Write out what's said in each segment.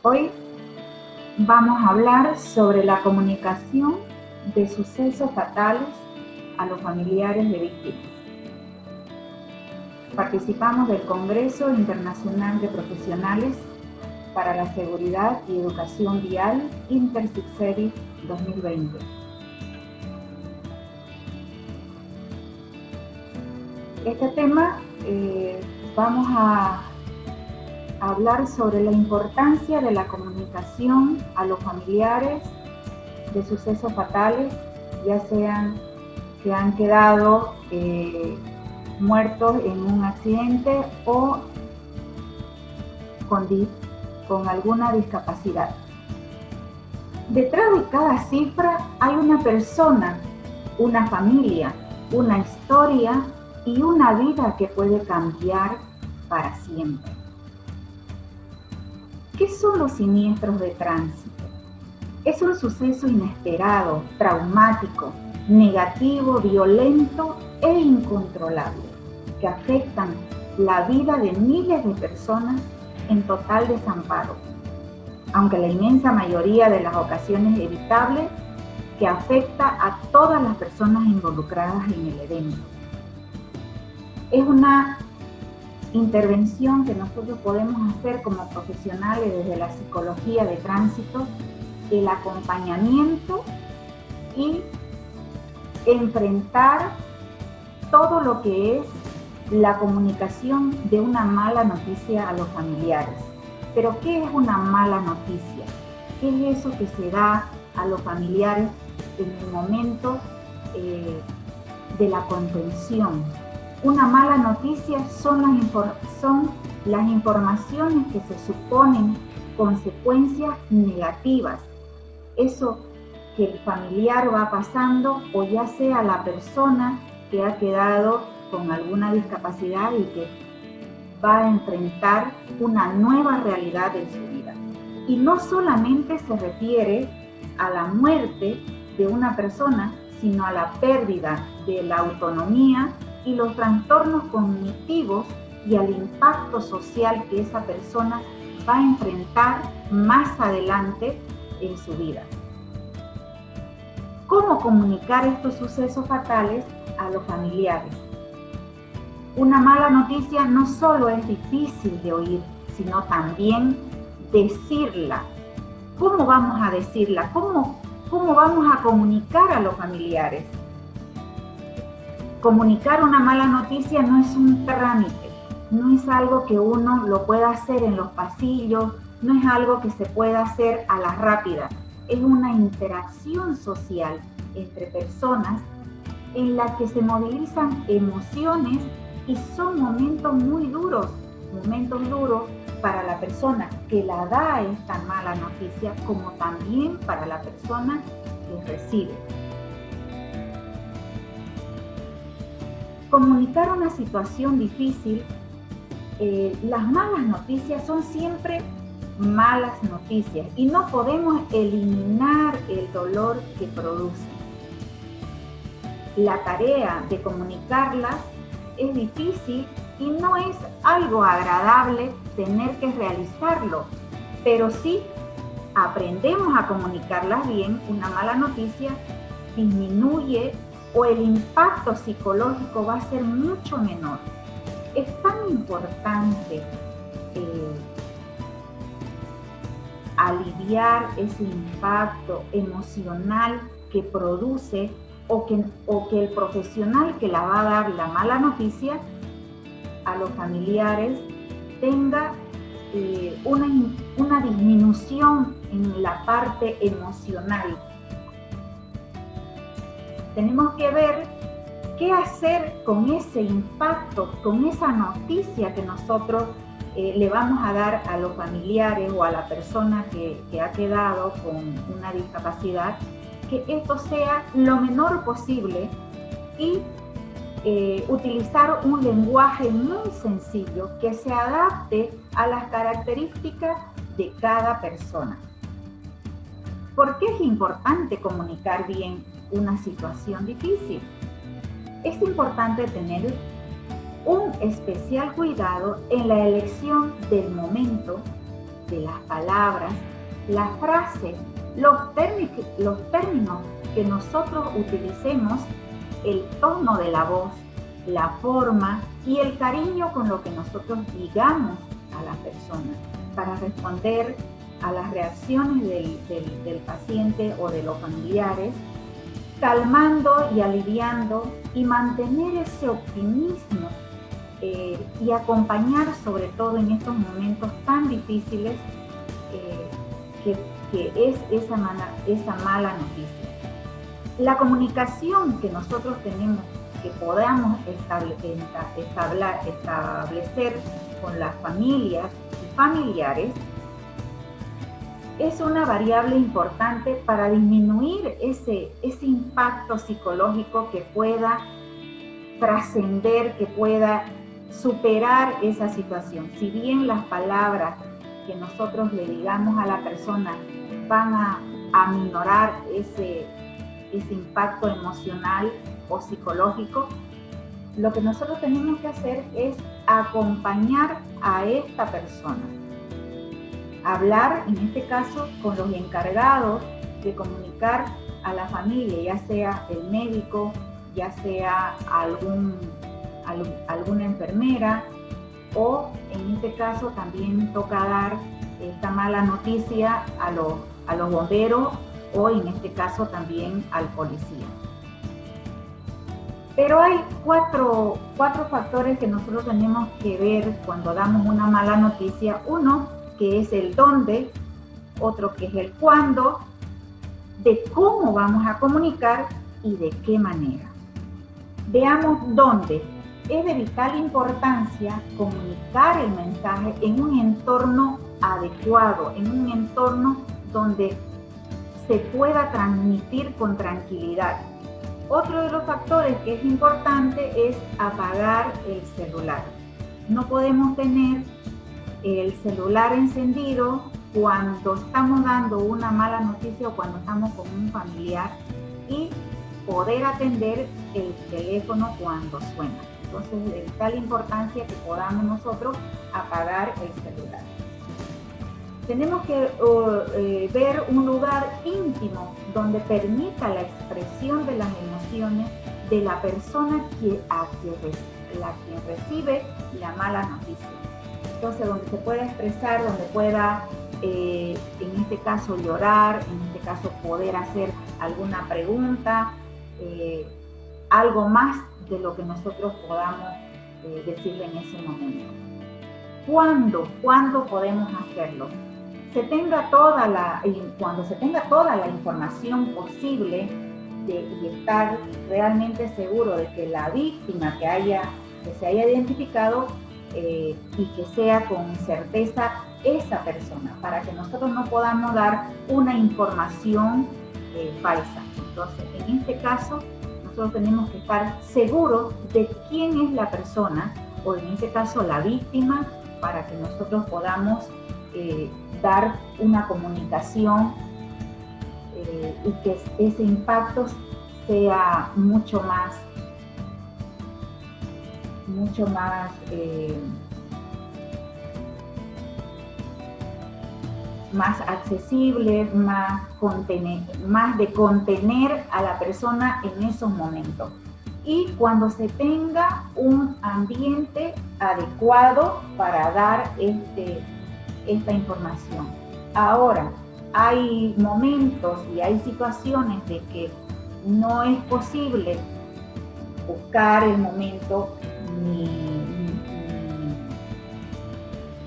Hoy vamos a hablar sobre la comunicación de sucesos fatales a los familiares de víctimas. Participamos del Congreso Internacional de Profesionales para la Seguridad y Educación Vial InterSICSEVI 2020. Este tema vamos a hablar sobre la importancia de la comunicación a los familiares de sucesos fatales, ya sean que han quedado muertos en un accidente o con alguna discapacidad. Detrás de cada cifra hay una persona, una familia, una historia y una vida que puede cambiar para siempre. ¿Qué son los siniestros de tránsito? Es un suceso inesperado, traumático, negativo, violento e incontrolable, que afectan la vida de miles de personas en total desamparo, aunque la inmensa mayoría de las ocasiones es evitable, que afecta a todas las personas involucradas en el evento. Es una intervención que nosotros podemos hacer como profesionales desde la psicología de tránsito, el acompañamiento y enfrentar todo lo que es la comunicación de una mala noticia a los familiares. Pero ¿qué es una mala noticia? ¿Qué es eso que se da a los familiares en el momento de la contención? Una mala noticia son las informaciones que se suponen consecuencias negativas. Eso que el familiar va pasando, o ya sea la persona que ha quedado con alguna discapacidad y que va a enfrentar una nueva realidad en su vida. Y no solamente se refiere a la muerte de una persona, sino a la pérdida de la autonomía y los trastornos cognitivos y al impacto social que esa persona va a enfrentar más adelante en su vida. ¿Cómo comunicar estos sucesos fatales a los familiares? Una mala noticia no solo es difícil de oír, sino también decirla. ¿Cómo vamos a decirla? ¿Cómo vamos a comunicar a los familiares? Comunicar una mala noticia no es un trámite, no es algo que uno lo pueda hacer en los pasillos, no es algo que se pueda hacer a la rápida. Es una interacción social entre personas en la que se movilizan emociones y son momentos muy duros, para la persona que la da esta mala noticia, como también para la persona que recibe. Comunicar una situación difícil, las malas noticias son siempre malas noticias y no podemos eliminar el dolor que producen. La tarea de comunicarlas es difícil y no es algo agradable tener que realizarlo, pero si aprendemos a comunicarlas bien, una mala noticia disminuye o el impacto psicológico va a ser mucho menor. Es tan importante aliviar ese impacto emocional que produce o que el profesional que la va a dar la mala noticia a los familiares tenga una disminución en la parte emocional. Tenemos que ver qué hacer con ese impacto, con esa noticia que nosotros le vamos a dar a los familiares o a la persona que ha quedado con una discapacidad, que esto sea lo menor posible y utilizar un lenguaje muy sencillo que se adapte a las características de cada persona. ¿Por qué es importante comunicar bien una situación difícil? Es importante tener un especial cuidado en la elección del momento de las palabras, la frase, los términos que nosotros utilicemos, el tono de la voz, la forma y el cariño con lo que nosotros digamos a la persona para responder a las reacciones del paciente o de los familiares, calmando y aliviando y mantener ese optimismo y acompañar sobre todo en estos momentos tan difíciles que es esa mala noticia. La comunicación que nosotros tenemos, que podamos establecer con las familias y familiares, es una variable importante para disminuir ese impacto psicológico que pueda trascender, que pueda superar esa situación. Si bien las palabras que nosotros le digamos a la persona van a aminorar ese impacto emocional o psicológico, lo que nosotros tenemos que hacer es acompañar a esta persona. Hablar, en este caso, con los encargados de comunicar a la familia, ya sea el médico, ya sea alguna enfermera, o en este caso también toca dar esta mala noticia a los bomberos o en este caso también al policía. Pero hay cuatro factores que nosotros tenemos que ver cuando damos una mala noticia. Uno, que es el dónde, otro que es el cuándo, de cómo vamos a comunicar y de qué manera. Veamos dónde. Es de vital importancia comunicar el mensaje en un entorno adecuado, en un entorno donde se pueda transmitir con tranquilidad. Otro de los factores que es importante es apagar el celular. No podemos tener el celular encendido cuando estamos dando una mala noticia o cuando estamos con un familiar y poder atender el teléfono cuando suena. Entonces, de vital importancia que podamos nosotros apagar el celular. Tenemos que ver un lugar íntimo donde permita la expresión de las emociones de la persona quien recibe la mala noticia. Entonces, donde se pueda expresar, donde pueda, en este caso, llorar, en este caso, poder hacer alguna pregunta, algo más de lo que nosotros podamos decirle en ese momento. ¿Cuándo podemos hacerlo? Cuando se tenga toda la información posible y estar realmente seguro de que la víctima que se haya identificado y que sea con certeza esa persona, para que nosotros no podamos dar una información falsa. Entonces, en este caso, nosotros tenemos que estar seguros de quién es la persona, o en este caso la víctima, para que nosotros podamos dar una comunicación y que ese impacto sea mucho más accesible, más de contener a la persona en esos momentos. Y cuando se tenga un ambiente adecuado para dar esta información. Ahora, hay momentos y hay situaciones de que no es posible buscar el momento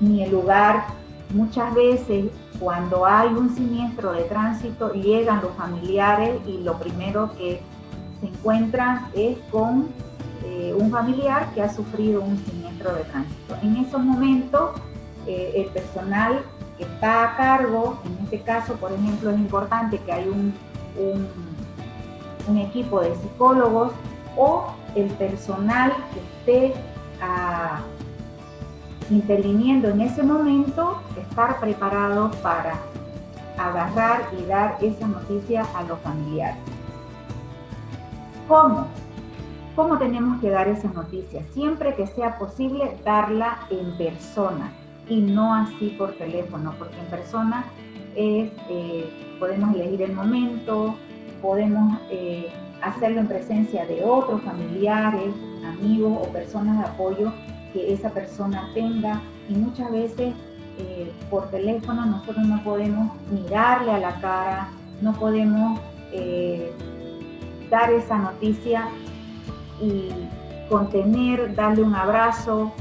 ni el lugar. Muchas veces cuando hay un siniestro de tránsito llegan los familiares y lo primero que se encuentran es con un familiar que ha sufrido un siniestro de tránsito. En esos momentos el personal que está a cargo, en este caso por ejemplo es importante que hay un equipo de psicólogos o el personal que esté interviniendo en ese momento, estar preparado para agarrar y dar esa noticia a los familiares. ¿Cómo tenemos que dar esa noticia? Siempre que sea posible darla en persona. y no así por teléfono, porque en persona podemos elegir el momento, podemos hacerlo en presencia de otros familiares, amigos o personas de apoyo que esa persona tenga, y muchas veces por teléfono nosotros no podemos mirarle a la cara, no podemos dar esa noticia y contener, darle un abrazo,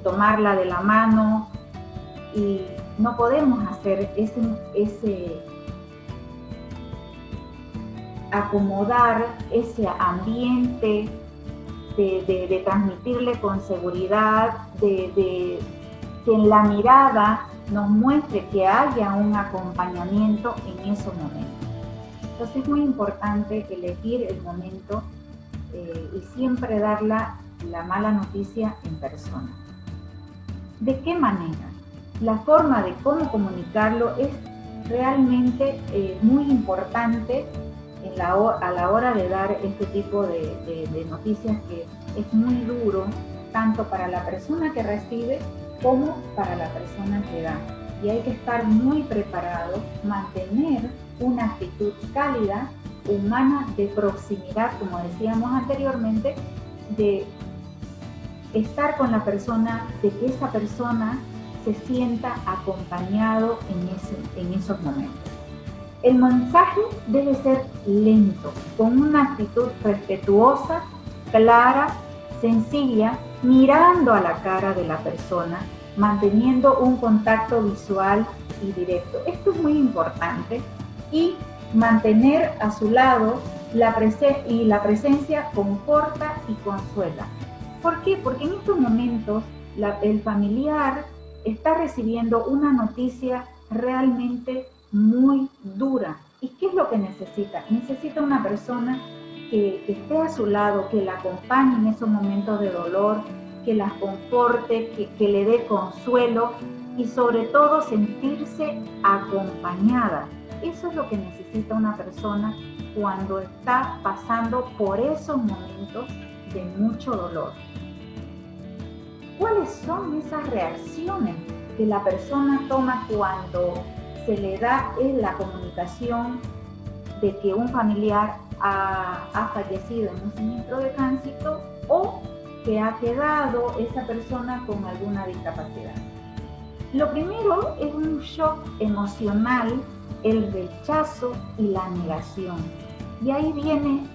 tomarla de la mano, y no podemos hacer ese acomodar ese ambiente de transmitirle con seguridad, de que en la mirada nos muestre que haya un acompañamiento en esos momentos. Entonces es muy importante elegir el momento y siempre dar la mala noticia en persona. ¿De qué manera? La forma de cómo comunicarlo es realmente muy importante a la hora de dar este tipo de noticias, que es muy duro tanto para la persona que recibe como para la persona que da. Y hay que estar muy preparado, mantener una actitud cálida, humana, de proximidad, como decíamos anteriormente, de estar con la persona, de que esa persona se sienta acompañado en esos momentos. El mensaje debe ser lento, con una actitud respetuosa, clara, sencilla, mirando a la cara de la persona, manteniendo un contacto visual y directo. Esto es muy importante, y mantener a su lado la presencia conforta y consuela. ¿Por qué? Porque en estos momentos el familiar está recibiendo una noticia realmente muy dura. ¿Y qué es lo que necesita? Necesita una persona que esté a su lado, que la acompañe en esos momentos de dolor, que la conforte, que le dé consuelo, y sobre todo sentirse acompañada. Eso es lo que necesita una persona cuando está pasando por esos momentos de mucho dolor. ¿Cuáles son esas reacciones que la persona toma cuando se le da la comunicación de que un familiar ha fallecido en un siniestro de tránsito, o que ha quedado esa persona con alguna discapacidad? Lo primero es un shock emocional, el rechazo y la negación. Y ahí viene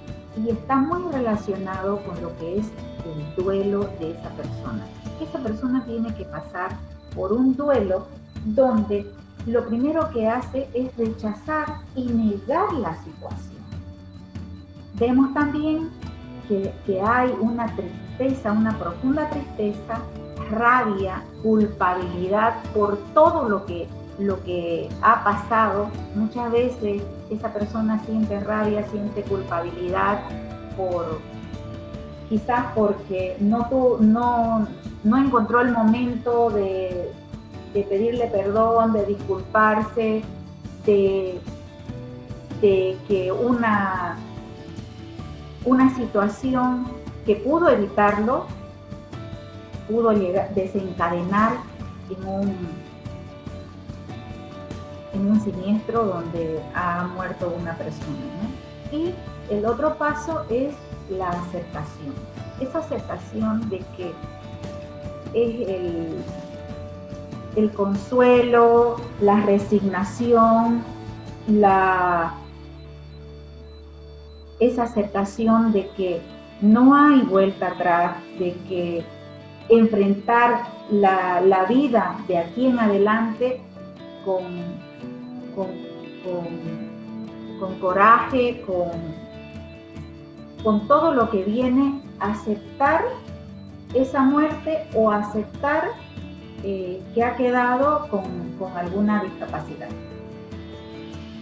y está muy relacionado con lo que es el duelo de esa persona. Esa persona tiene que pasar por un duelo donde lo primero que hace es rechazar y negar la situación. Vemos también que hay una tristeza, una profunda tristeza, rabia, culpabilidad por todo lo que ha pasado. Muchas veces esa persona siente rabia, siente culpabilidad quizás porque no encontró el momento de pedirle perdón, de disculparse, de que una situación que pudo evitarlo pudo desencadenar en un siniestro donde ha muerto una persona, ¿no? Y el otro paso es la aceptación. Esa aceptación de que es el consuelo, la resignación, esa aceptación de que no hay vuelta atrás, de que enfrentar la vida de aquí en adelante con coraje, con todo lo que viene, aceptar esa muerte o aceptar que ha quedado con alguna discapacidad.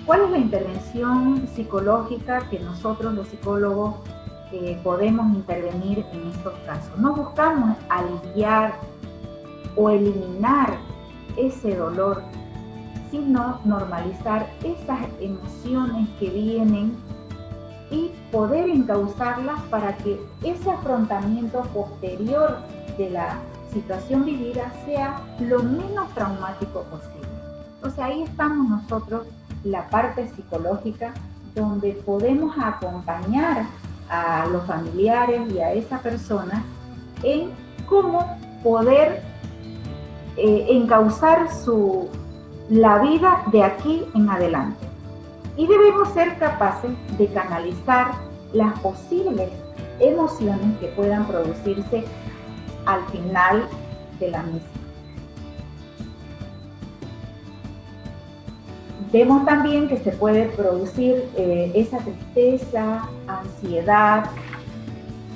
¿Cuál es la intervención psicológica que nosotros los psicólogos podemos intervenir en estos casos? No buscamos aliviar o eliminar ese dolor, sino normalizar esas emociones que vienen y poder encauzarlas para que ese afrontamiento posterior de la situación vivida sea lo menos traumático posible. O sea, ahí estamos nosotros, la parte psicológica, donde podemos acompañar a los familiares y a esa persona en cómo poder encauzar la vida de aquí en adelante. Y debemos ser capaces de canalizar las posibles emociones que puedan producirse al final de la misma. Vemos también que se puede producir esa tristeza, ansiedad,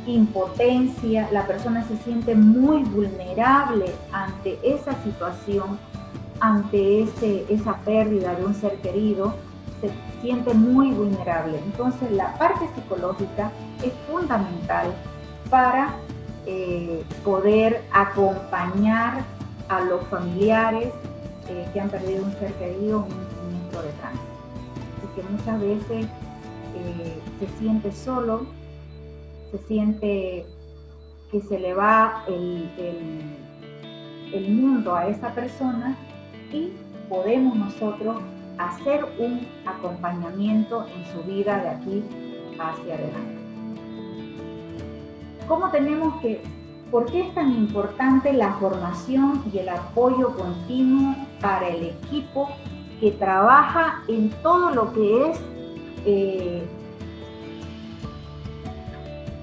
impotencia. La persona se siente muy vulnerable ante esa situación, ante esa pérdida de un ser querido, se siente muy vulnerable. Entonces la parte psicológica es fundamental para poder acompañar a los familiares que han perdido un ser querido, un siniestro de tránsito, y que muchas veces se siente solo, se siente que se le va el mundo a esa persona, y podemos nosotros hacer un acompañamiento en su vida de aquí hacia adelante. ¿Por qué es tan importante la formación y el apoyo continuo para el equipo que trabaja en todo lo que es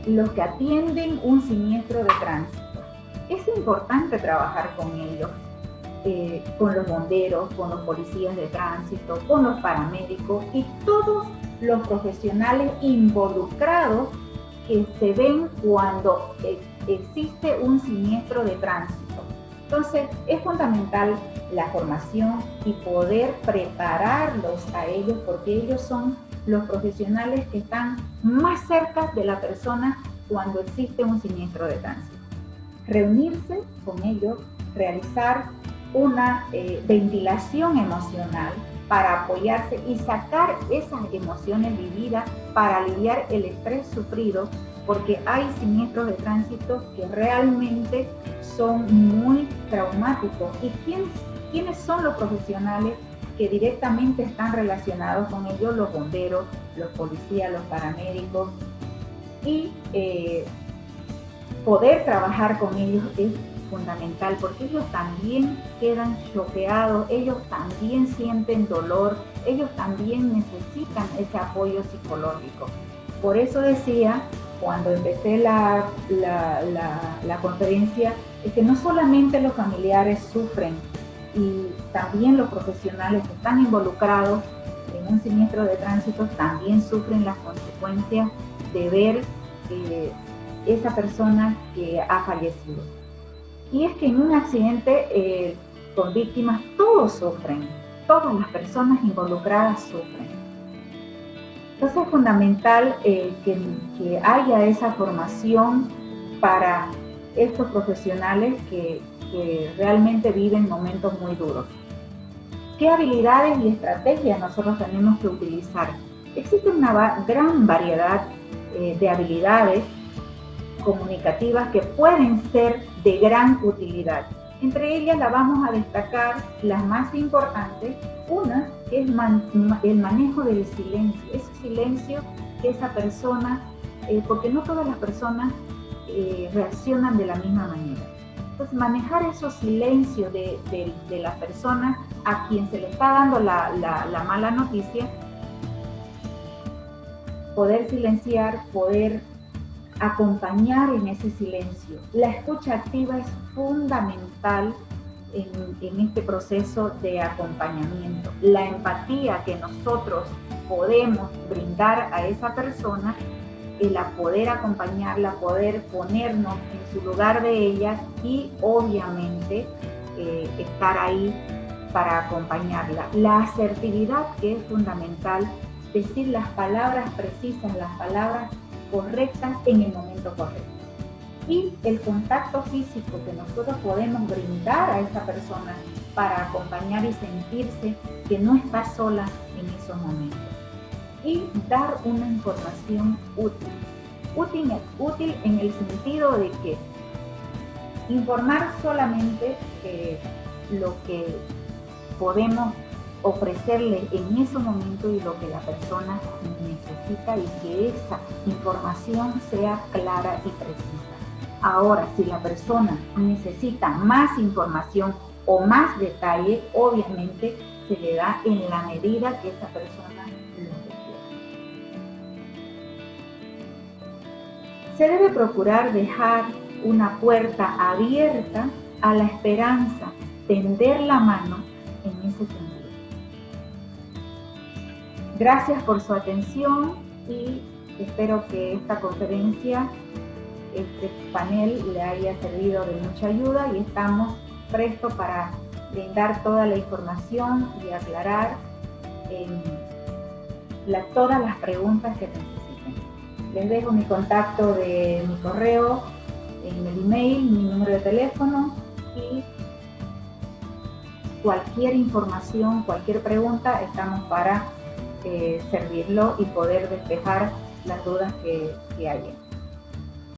los que atienden un siniestro de tránsito? Es importante trabajar con ellos, con los bomberos, con los policías de tránsito, con los paramédicos y todos los profesionales involucrados que se ven cuando existe un siniestro de tránsito. Entonces, es fundamental la formación y poder prepararlos a ellos, porque ellos son los profesionales que están más cerca de la persona cuando existe un siniestro de tránsito. Reunirse con ellos, realizar una ventilación emocional para apoyarse y sacar esas emociones vividas para aliviar el estrés sufrido, porque hay siniestros de tránsito que realmente son muy traumáticos. ¿Y quiénes son los profesionales que directamente están relacionados con ellos? Los bomberos, los policías, los paramédicos, y poder trabajar con ellos es fundamental, porque ellos también quedan choqueados, ellos también sienten dolor, ellos también necesitan ese apoyo psicológico. Por eso decía, cuando empecé la conferencia, es que no solamente los familiares sufren, y también los profesionales que están involucrados en un siniestro de tránsito también sufren las consecuencias de ver esa persona que ha fallecido. Y es que en un accidente con víctimas todos sufren, todas las personas involucradas sufren. Entonces es fundamental que haya esa formación para estos profesionales que realmente viven momentos muy duros. ¿Qué habilidades y estrategias nosotros tenemos que utilizar? Existe una gran variedad de habilidades comunicativas que pueden ser de gran utilidad. Entre ellas la vamos a destacar las más importantes. Una es el manejo del silencio, ese silencio que esa persona, porque no todas las personas reaccionan de la misma manera. Entonces, manejar esos silencios de la persona a quien se le está dando la mala noticia, poder silenciar, poder acompañar en ese silencio. La escucha activa es fundamental en este proceso de acompañamiento. La empatía que nosotros podemos brindar a esa persona, el poder acompañarla, poder ponernos en su lugar de ella y obviamente estar ahí para acompañarla. La asertividad, que es fundamental, decir las palabras precisas, las palabras correctas en el momento correcto. Y el contacto físico que nosotros podemos brindar a esa persona para acompañar y sentirse que no está sola en esos momentos. Y dar una información útil en el sentido de que Informar solamente lo que podemos ofrecerle en ese momento y lo que la persona necesita, y que esa información sea clara y precisa. Ahora, si la persona necesita más información o más detalle, obviamente se le da en la medida que esa persona lo requiere. Se debe procurar dejar una puerta abierta a la esperanza, tender la mano en ese sentido. Gracias por su atención y espero que esta conferencia, este panel, le haya servido de mucha ayuda, y estamos prestos para brindar toda la información y aclarar todas las preguntas que necesiten. Les dejo mi contacto de mi correo, en el email, mi número de teléfono, y cualquier información, cualquier pregunta, estamos para servirlo y poder despejar las dudas que haya.